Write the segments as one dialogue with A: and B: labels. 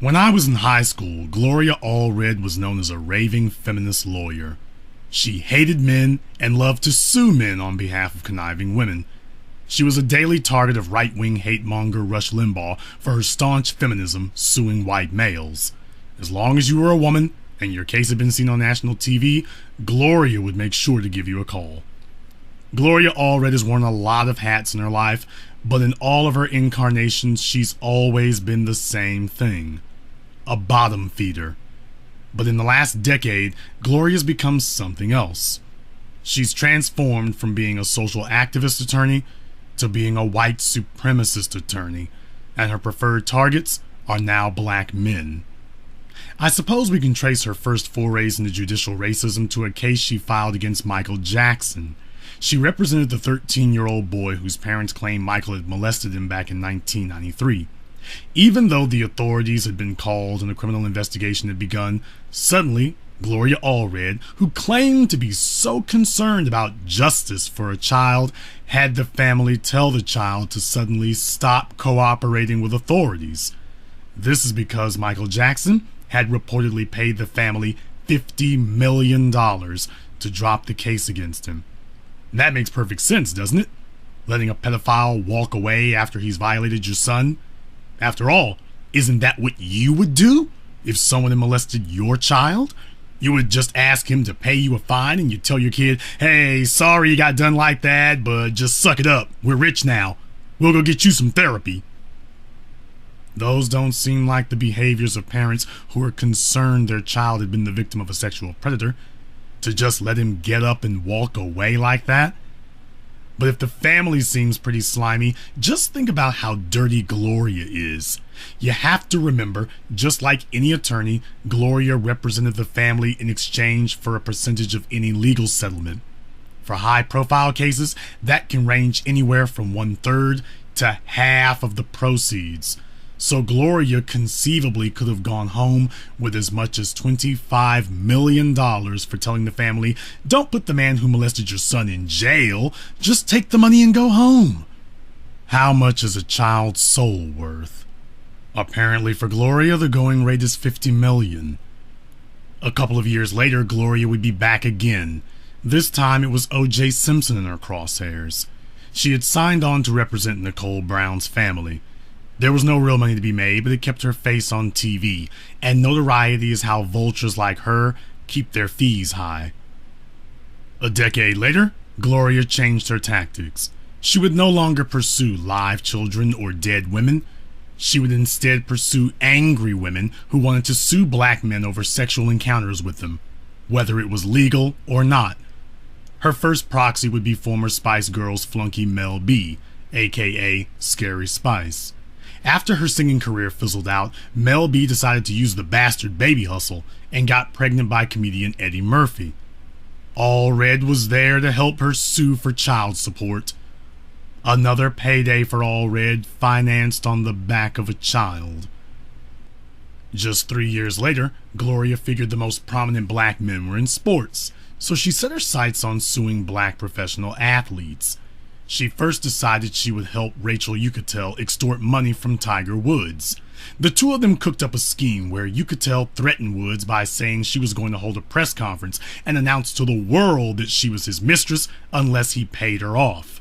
A: When I was in high school, Gloria Allred was known as a raving feminist lawyer. She hated men and loved to sue men on behalf of conniving women. She was a daily target of right-wing hate-monger Rush Limbaugh for her staunch feminism suing white males. As long as you were a woman and your case had been seen on national TV, Gloria would make sure to give you a call. Gloria Allred has worn a lot of hats in her life, but in all of her incarnations, she's always been the same thing: a bottom feeder. But in the last decade, Gloria's become something else. She's transformed from being a social activist attorney to being a white supremacist attorney, and her preferred targets are now black men. I suppose we can trace her first forays into judicial racism to a case she filed against Michael Jackson. She represented the 13-year-old boy whose parents claimed Michael had molested him back in 1993. Even though the authorities had been called and a criminal investigation had begun, suddenly Gloria Allred, who claimed to be so concerned about justice for a child, had the family tell the child to suddenly stop cooperating with authorities. This is because Michael Jackson had reportedly paid the family $50 million to drop the case against him. That makes perfect sense, doesn't it? Letting a pedophile walk away after he's violated your son? After all, isn't that what you would do if someone had molested your child? You would just ask him to pay you a fine and you'd tell your kid, "Hey, sorry you got done like that, but just suck it up. We're rich now. We'll go get you some therapy." Those don't seem like the behaviors of parents who are concerned their child had been the victim of a sexual predator, to just let him get up and walk away like that. But if the family seems pretty slimy, just think about how dirty Gloria is. You have to remember, just like any attorney, Gloria represented the family in exchange for a percentage of any legal settlement. For high-profile cases, that can range anywhere from 1/3 to half of the proceeds. So Gloria conceivably could have gone home with as much as $25 million for telling the family, "Don't put the man who molested your son in jail, just take the money and go home." How much is a child's soul worth? Apparently for Gloria, the going rate is $50 million. A couple of years later, Gloria would be back again. This time it was O.J. Simpson in her crosshairs. She had signed on to represent Nicole Brown's family. There was no real money to be made, but it kept her face on TV, and notoriety is how vultures like her keep their fees high. A decade later, Gloria changed her tactics. She would no longer pursue live children or dead women. She would instead pursue angry women who wanted to sue black men over sexual encounters with them, whether it was legal or not. Her first proxy would be former Spice Girls flunky Mel B, aka Scary Spice. After her singing career fizzled out, Mel B decided to use the bastard baby hustle and got pregnant by comedian Eddie Murphy. Allred was there to help her sue for child support. Another payday for Allred, financed on the back of a child. Just 3 years later, Gloria figured the most prominent black men were in sports, so she set her sights on suing black professional athletes. She first decided she would help Rachel 𝐓𝐇𝐄 extort money from Tiger Woods. The two of them cooked up a scheme where 𝐓𝐶TEL threatened Woods by saying she was going to hold a press conference and announce to the world that she was his mistress unless he paid her off.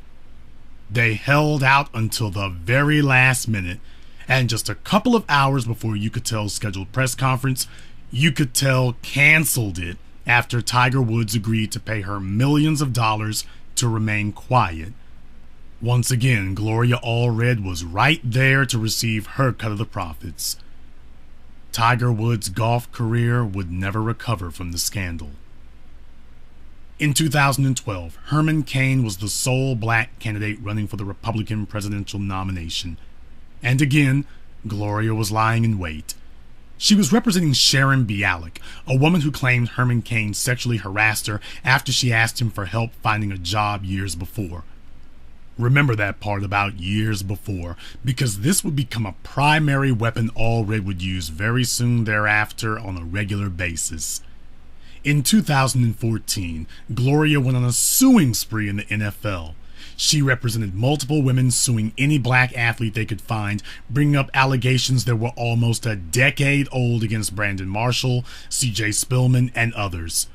A: They held out until the very last minute, and just a couple of hours before 𝐓𝐶TEL's scheduled press conference, 𝐓𝐓TEL canceled it after Tiger Woods agreed to pay her millions of dollars to remain quiet. Once again, Gloria Allred was right there to receive her cut of the profits. Tiger Woods' golf career would never recover from the scandal. In 2012, Herman Cain was the sole black candidate running for the Republican presidential nomination. And again, Gloria was lying in wait. She was representing Sharon Bialik, a woman who claimed Herman Cain sexually harassed her after she asked him for help finding a job years before. Remember that part about years before, because this would become a primary weapon Allred would use very soon thereafter on a regular basis. In 2014, Gloria went on a suing spree in the NFL. She represented multiple women suing any black athlete they could find, bringing up allegations that were almost a decade old against Brandon Marshall, C.J. Spillman, and others.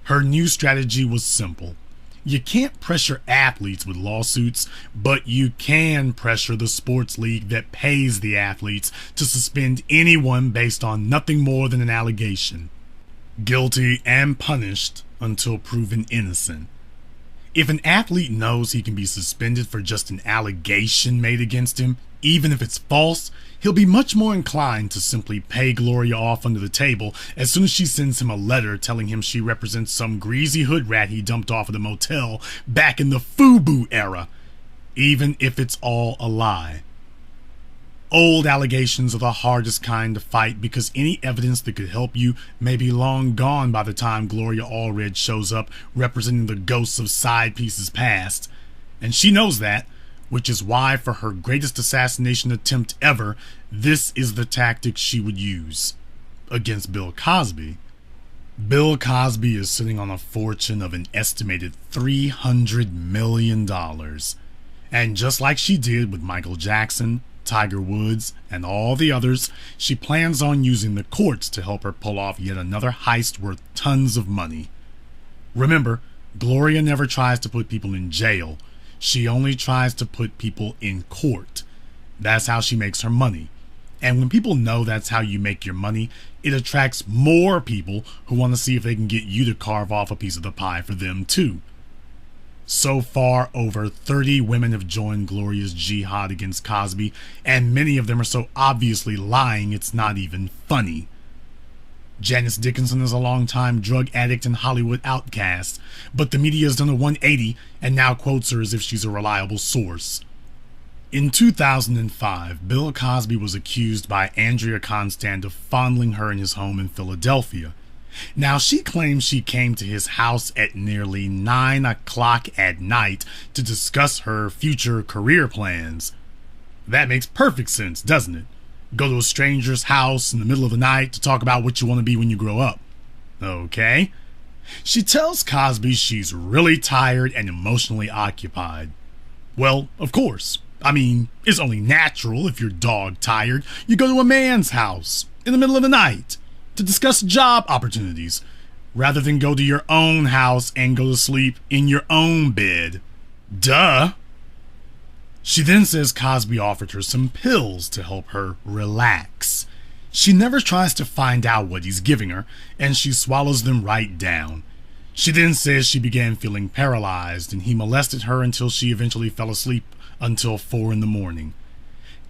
A: Her new strategy was simple. You can't pressure athletes with lawsuits, but you can pressure the sports league that pays the athletes to suspend anyone based on nothing more than an allegation. Guilty and punished until proven innocent. If an athlete knows he can be suspended for just an allegation made against him, even if it's false, he'll be much more inclined to simply pay Gloria off under the table as soon as she sends him a letter telling him she represents some greasy hood rat he dumped off at a motel back in the FUBU era, even if it's all a lie. Old allegations are the hardest kind to fight because any evidence that could help you may be long gone by the time Gloria Allred shows up representing the ghosts of side pieces past. And she knows that, which is why for her greatest assassination attempt ever, this is the tactic she would use. Against Bill Cosby. Bill Cosby is sitting on a fortune of an estimated $300 million. And just like she did with Michael Jackson, Tiger Woods, and all the others, she plans on using the courts to help her pull off yet another heist worth tons of money. Remember, Gloria never tries to put people in jail. She only tries to put people in court. That's how she makes her money. And when people know that's how you make your money, it attracts more people who want to see if they can get you to carve off a piece of the pie for them too. So far, over 30 women have joined Gloria's jihad against Cosby, and many of them are so obviously lying it's not even funny. Janice Dickinson is a longtime drug addict and Hollywood outcast, but the media has done a 180 and now quotes her as if she's a reliable source. In 2005, Bill Cosby was accused by Andrea Constand of fondling her in his home in Philadelphia. Now, she claims she came to his house at nearly 9 o'clock at night to discuss her future career plans. That makes perfect sense, doesn't it? Go to a stranger's house in the middle of the night to talk about what you want to be when you grow up. Okay. She tells Cosby she's really tired and emotionally occupied. Well, of course. I mean, it's only natural if you're dog tired, you go to a man's house in the middle of the night to discuss job opportunities, rather than go to your own house and go to sleep in your own bed. Duh! She then says Cosby offered her some pills to help her relax. She never tries to find out what he's giving her, and she swallows them right down. She then says she began feeling paralyzed, and he molested her until she eventually fell asleep until 4 in the morning.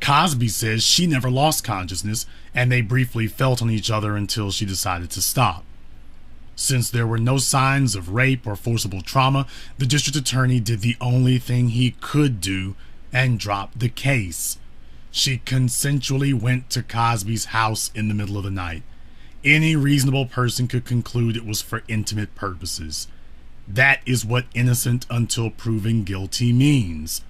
A: Cosby says she never lost consciousness, and they briefly felt on each other until she decided to stop. Since there were no signs of rape or forcible trauma, the district attorney did the only thing he could do and dropped the case. She consensually went to Cosby's house in the middle of the night. Any reasonable person could conclude it was for intimate purposes. That is what innocent until proven guilty means.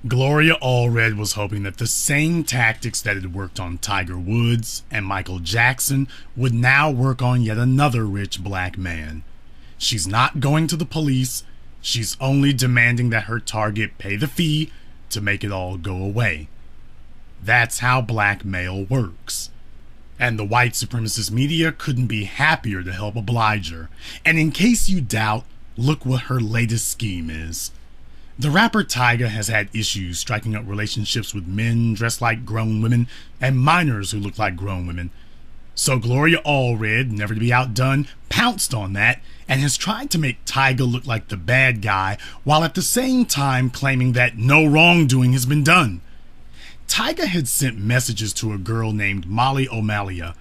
A: Gloria Allred was hoping that the same tactics that had worked on Tiger Woods and Michael Jackson would now work on yet another rich black man. She's not going to the police. She's only demanding that her target pay the fee to make it all go away. That's how blackmail works. And the white supremacist media couldn't be happier to help oblige her. And in case you doubt, look what her latest scheme is. The rapper Tyga has had issues striking up relationships with men dressed like grown women and minors who look like grown women. So Gloria Allred, never to be outdone, pounced on that and has tried to make Tyga look like the bad guy while at the same time claiming that no wrongdoing has been done. Tyga had sent messages to a girl named Molly O'Malia.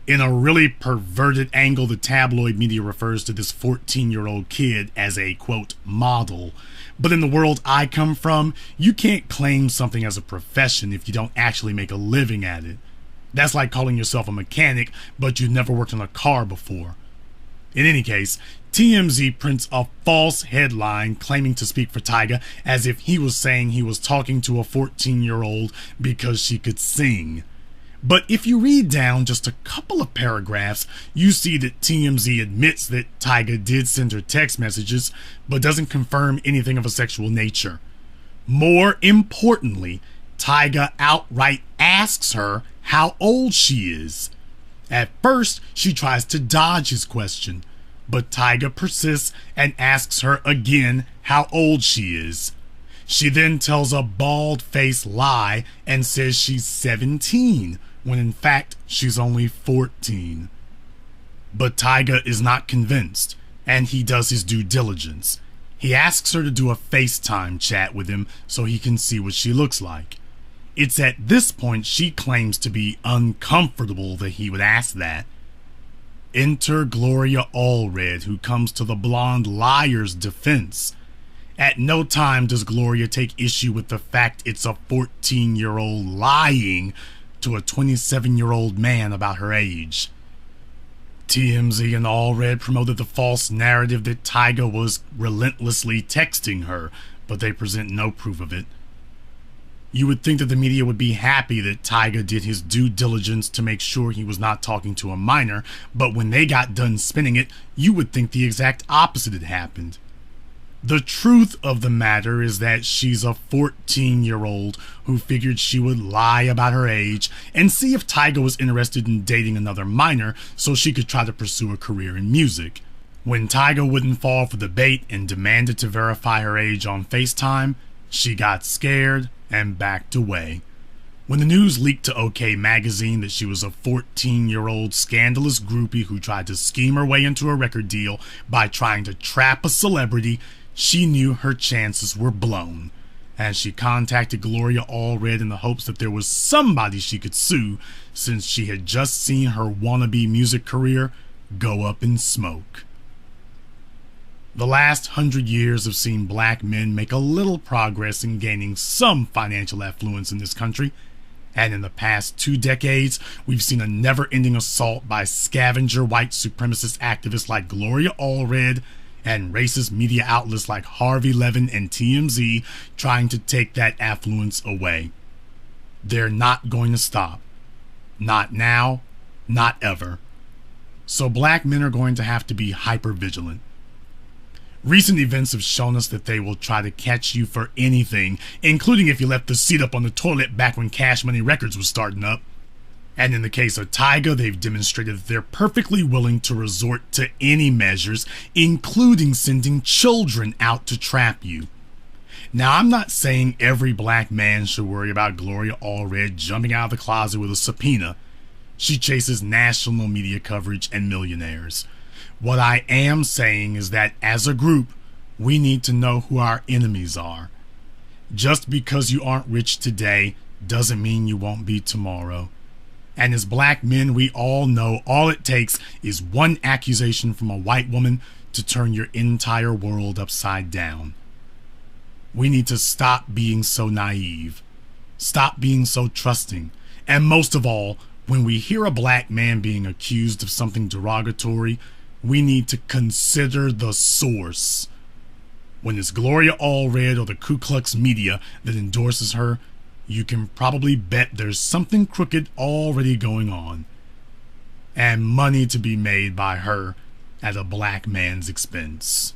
A: In a really perverted angle, the tabloid media refers to this 14-year-old kid as a, quote, model. But in the world I come from, you can't claim something as a profession if you don't actually make a living at it. That's like calling yourself a mechanic, but you've never worked on a car before. In any case, TMZ prints a false headline claiming to speak for Tyga as if he was saying he was talking to a 14-year-old because she could sing. But if you read down just a couple of paragraphs, you see that TMZ admits that Tyga did send her text messages, but doesn't confirm anything of a sexual nature. More importantly, Tyga outright asks her how old she is. At first, she tries to dodge his question, but Tyga persists and asks her again how old she is. She then tells a bald-faced lie and says she's 17, when in fact she's only 14. But Tyga is not convinced, and he does his due diligence. He asks her to do a FaceTime chat with him so he can see what she looks like. It's at this point she claims to be uncomfortable that he would ask that. Enter Gloria Allred, who comes to the blonde liar's defense. At no time does Gloria take issue with the fact it's a 14-year-old lying to a 27-year-old man about her age. TMZ and Allred promoted the false narrative that Tyga was relentlessly texting her, but they present no proof of it. You would think that the media would be happy that Tyga did his due diligence to make sure he was not talking to a minor, but when they got done spinning it, you would think the exact opposite had happened. The truth of the matter is that she's a 14-year-old who figured she would lie about her age and see if Tyga was interested in dating another minor so she could try to pursue a career in music. When Tyga wouldn't fall for the bait and demanded to verify her age on FaceTime, she got scared and backed away. When the news leaked to OK magazine that she was a 14-year-old scandalous groupie who tried to scheme her way into a record deal by trying to trap a celebrity, she knew her chances were blown, and she contacted Gloria Allred in the hopes that there was somebody she could sue, since she had just seen her wannabe music career go up in smoke. The last 100 years have seen black men make a little progress in gaining some financial affluence in this country, and in the past 2 decades, we've seen a never-ending assault by scavenger white supremacist activists like Gloria Allred and racist media outlets like Harvey Levin and TMZ trying to take that affluence away. They're not going to stop. Not now, not ever. So black men are going to have to be hyper-vigilant. Recent events have shown us that they will try to catch you for anything, including if you left the seat up on the toilet back when Cash Money Records was starting up. And in the case of Tyga, they've demonstrated that they're perfectly willing to resort to any measures, including sending children out to trap you. Now, I'm not saying every black man should worry about Gloria Allred jumping out of the closet with a subpoena. She chases national media coverage and millionaires. What I am saying is that as a group, we need to know who our enemies are. Just because you aren't rich today doesn't mean you won't be tomorrow. And as black men, we all know all it takes is one accusation from a white woman to turn your entire world upside down. We need to stop being so naive, stop being so trusting, and most of all, when we hear a black man being accused of something derogatory, we need to consider the source. When it's Gloria Allred or the Ku Klux media that endorses her, you can probably bet there's something crooked already going on, and money to be made by her at a black man's expense.